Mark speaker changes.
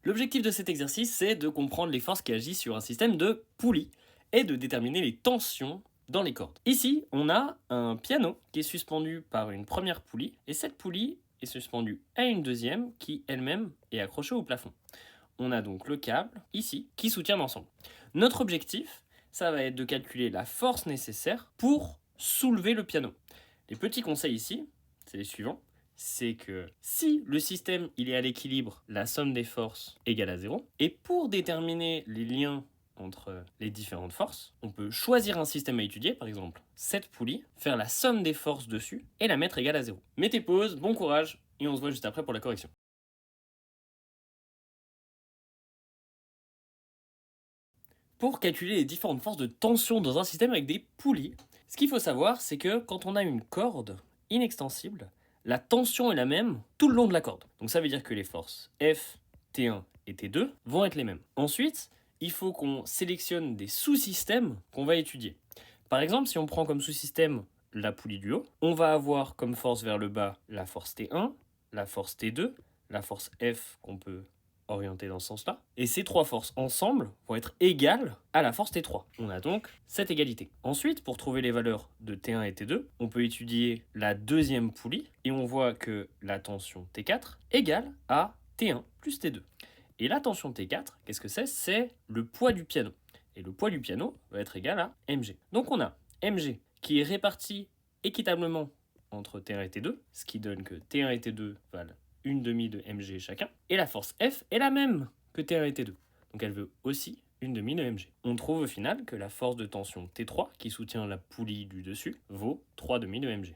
Speaker 1: L'objectif de cet exercice, c'est de comprendre les forces qui agissent sur un système de poulies et de déterminer les tensions dans les cordes. Ici, on a un piano qui est suspendu par une première poulie, et cette poulie est suspendue à une deuxième qui, elle-même, est accrochée au plafond. On a donc le câble, ici, qui soutient l'ensemble. Notre objectif, ça va être de calculer la force nécessaire pour soulever le piano. Les petits conseils ici, c'est les suivants. C'est que si le système il est à l'équilibre, la somme des forces égale à 0. Et pour déterminer les liens entre les différentes forces, on peut choisir un système à étudier, par exemple cette poulie, faire la somme des forces dessus et la mettre égale à 0. Mettez pause, bon courage, et on se voit juste après pour la correction. Pour calculer les différentes forces de tension dans un système avec des poulies, ce qu'il faut savoir, c'est que quand on a une corde inextensible, la tension est la même tout le long de la corde. Donc ça veut dire que les forces F, T1 et T2 vont être les mêmes. Ensuite, il faut qu'on sélectionne des sous-systèmes qu'on va étudier. Par exemple, si on prend comme sous-système la poulie du haut, on va avoir comme force vers le bas la force T1, la force T2, la force F qu'on peut orientée dans ce sens-là. Et ces trois forces ensemble vont être égales à la force T3. On a donc cette égalité. Ensuite, pour trouver les valeurs de T1 et T2, on peut étudier la deuxième poulie et on voit que la tension T4 égale à T1 plus T2. Et la tension T4, qu'est-ce que c'est? C'est le poids du piano. Et le poids du piano va être égal à mg. Donc on a mg qui est réparti équitablement entre T1 et T2, ce qui donne que T1 et T2 valent une demi de mg chacun. Et la force F est la même que T1 et T2. Donc elle veut aussi une demi de mg. On trouve au final que la force de tension T3, qui soutient la poulie du dessus, vaut 3 demi de mg.